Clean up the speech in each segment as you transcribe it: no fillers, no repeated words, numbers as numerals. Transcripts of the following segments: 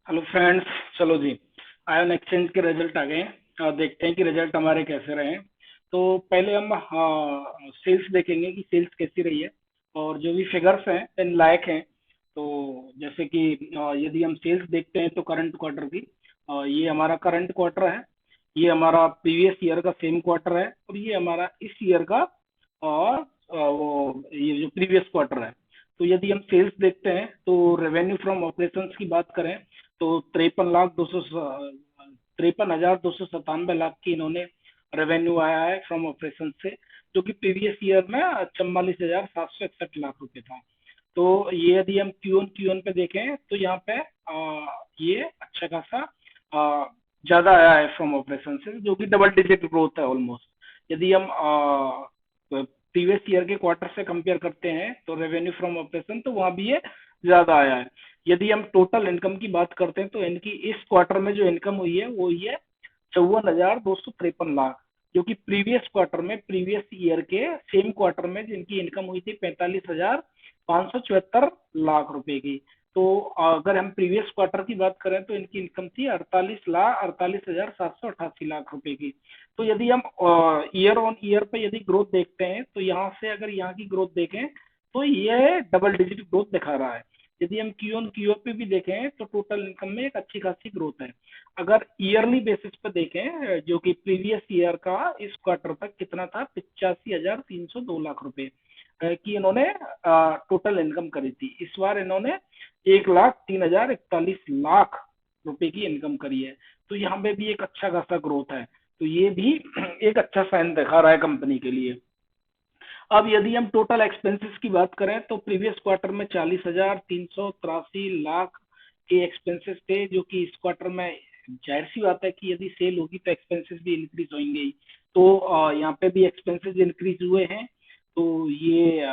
Hello friends. चलो जी, ion exchange के result आ गए हैं। देखते हैं कि रिजल्ट हमारे कैसे रहे हैं। तो पहले हम सेल्स देखेंगे कि सेल्स कैसी रही है, और जो भी फिगर्स हैं इन लायक हैं। तो जैसे कि यदि हम सेल्स देखते हैं तो करंट क्वार्टर की, ये हमारा करंट क्वार्टर है, ये हमारा प्रीवियस ईयर का सेम क्वार्टर है, और ये हमारा इस ईयर का और वो ये जो प्रीवियस क्वार्टर है। तो यदि हम सेल्स देखते हैं तो रेवेन्यू फ्रॉम ऑपरेशंस की बात करें तो 53,297 लाख की इन्होंने रेवेन्यू आया है फ्रॉम ऑपरेशन से, जो कि प्रीवियस ईयर में 44,761 लाख रुपए था। तो ये यदि हम क्यू ऑन पे देखें तो यहाँ पे ये अच्छा खासा ज्यादा आया है फ्रॉम ऑपरेशन से, जो कि डबल डिजिट ग्रोथ है ऑलमोस्ट। यदि हम प्रीवियस ईयर के क्वार्टर से कंपेयर करते हैं तो रेवेन्यू फ्रॉम ऑपरेशन तो वहां भी ये ज्यादा आया है। यदि हम टोटल इनकम की बात करते हैं तो इनकी इस क्वार्टर में जो इनकम हुई है वो हुई है 54,253 लाख, जो कि प्रीवियस क्वार्टर में प्रीवियस ईयर के सेम क्वार्टर में जिनकी इनकम हुई थी 45,574 लाख रुपए की। तो अगर हम प्रीवियस क्वार्टर की बात करें तो इनकी इनकम थी 48,48,788 लाख रुपए की। तो यदि हम ईयर ऑन ईयर पे यदि ग्रोथ देखते हैं तो यहाँ से अगर यहाँ की ग्रोथ देखें तो ये डबल डिजिट ग्रोथ दिखा रहा है। यदि हम क्यू पे भी देखें तो टोटल इनकम में एक अच्छी खासी ग्रोथ है। अगर ईयरली बेसिस पे देखें, जो कि प्रीवियस ईयर का इस क्वार्टर तक कितना था, 85,302 लाख रुपए की इन्होंने टोटल इनकम करी थी। इस बार इन्होंने 1,03,041 लाख रुपए की इनकम करी है। तो यहाँ पे भी एक अच्छा खासा ग्रोथ है। तो ये भी एक अच्छा साइन दिखा रहा है कंपनी के लिए। अब यदि हम टोटल एक्सपेंसेस की बात करें तो प्रीवियस क्वार्टर में 40,383 लाख के एक्सपेंसेस थे, जो कि इस क्वार्टर में जाहिर सी बात है कि यदि सेल होगी तो एक्सपेंसेस भी इंक्रीज होंगे ही। तो यहाँ पे भी एक्सपेंसेस इंक्रीज हुए हैं। तो ये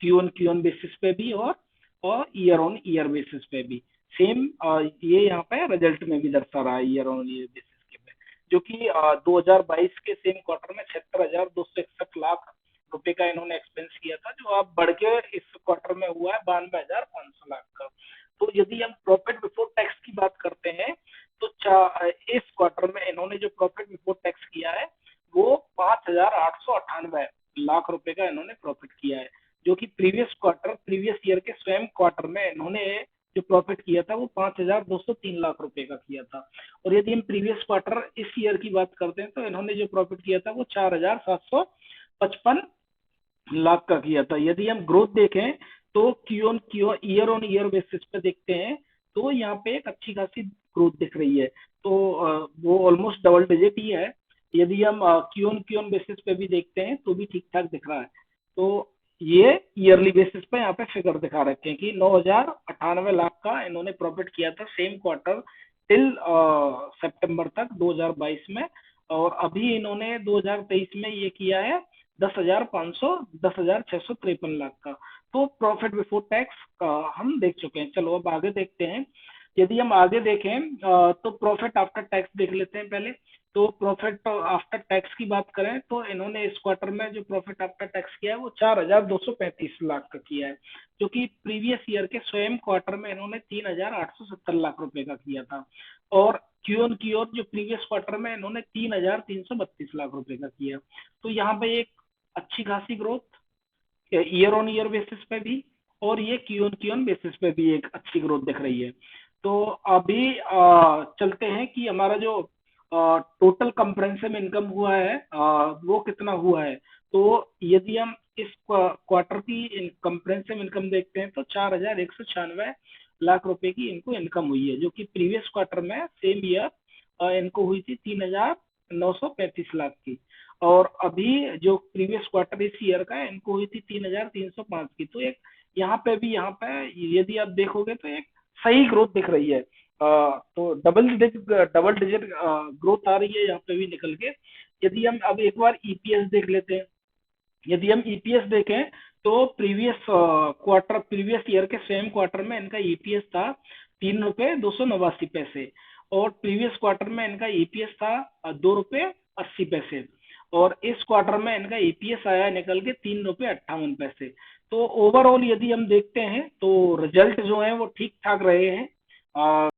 क्यू ऑन बेसिस पे भी और ईयर ऑन ईयर बेसिस पे भी सेम ये यहाँ पे रिजल्ट में भी दर्शा रहा है ईयर ऑन ईयर बेसिस के पे, जो कि 2022 के सेम क्वार्टर में 76,261 लाख रुपए का इन्होंने एक्सपेंस किया था, जो अब बढ़ के इस क्वार्टर में हुआ है 92,500 लाख का। तो यदि हम प्रॉफिट बिफोर टैक्स की बात करते हैं तो इस क्वार्टर में इन्होंने जो प्रॉफिट बिफोर टैक्स किया है वो 5,898 लाख रुपए का इन्होंने प्रॉफिट किया है, जो कि प्रीवियस ईयर के स्वयं क्वार्टर में इन्होंने जो प्रॉफिट किया था वो 5,203 लाख रुपए का किया था। और यदि हम प्रीवियस क्वार्टर इस ईयर की बात करते हैं तो इन्होंने जो प्रॉफिट किया था वो 4,755 लाख का किया था। यदि हम ग्रोथ देखें तो Q year on year basis पे देखते हैं तो यहाँ पे एक अच्छी खासी ग्रोथ दिख रही है। तो वो ऑलमोस्ट डबल डिजिट ही है। यदि हम क्यू ऑन बेसिस पे भी देखते हैं तो भी ठीक ठाक दिख रहा है। तो ये ईयरली बेसिस पे यहाँ पे फिगर दिखा रखे हैं कि 9,098 लाख का इन्होंने प्रॉफिट किया था सेम क्वार्टर टिल सितंबर तक 2022 में। और अभी इन्होंने 2023 में ये किया है 10,653 लाख का। तो प्रॉफिट बिफोर टैक्स हम देख चुके हैं। चलो अब आगे देखते हैं। यदि हम आगे देखें तो प्रॉफिट आफ्टर टैक्स देख लेते हैं पहले। तो प्रॉफिट आफ्टर टैक्स की बात करें तो इन्होंने इस क्वार्टर में जो प्रॉफिट आफ्टर टैक्स किया है वो 4,235 लाख का किया है, जो कि प्रीवियस ईयर के स्वयं क्वार्टर में इन्होंने 3,870 लाख रुपए का किया था। और क्यू ऑन जो प्रीवियस क्वार्टर में इन्होंने 3,332 लाख रुपए का किया। तो यहाँ पे एक अच्छी खासी growth year on year basis पे भी, और ये क्यू ऑन बेसिस पे भी एक अच्छी ग्रोथ दिख रही है। तो अभी चलते हैं कि हमारा जो टोटल कंप्रेंसिव इनकम हुआ है वो कितना हुआ है। तो यदि हम इस क्वार्टर की कंप्रेंसिव इनकम देखते हैं तो 4,196 लाख रुपए की इनको इनकम हुई है, जो कि प्रीवियस क्वार्टर में सेम ईयर इनको हुई थी 3,935 लाख की। और अभी जो प्रीवियस क्वार्टर इस ईयर का है इनको हुई थी 3,305 की। तो एक यहाँ पे यदि आप देखोगे तो एक सही ग्रोथ दिख रही है। तो डबल डिजिट ग्रोथ आ रही है यहाँ पे भी निकल के। यदि हम अब एक बार ईपीएस देख लेते हैं। यदि हम ईपीएस देखें तो प्रीवियस ईयर के सेम क्वार्टर में इनका ईपीएस था 3 रुपए 289 पैसे, और प्रीवियस क्वार्टर में इनका ईपीएस था 2 रुपए 80 पैसे। और इस क्वार्टर में इनका ईपीएस आया निकल के 3 रुपए 58 पैसे। तो ओवरऑल यदि हम देखते हैं तो रिजल्ट जो है वो ठीक ठाक रहे हैं।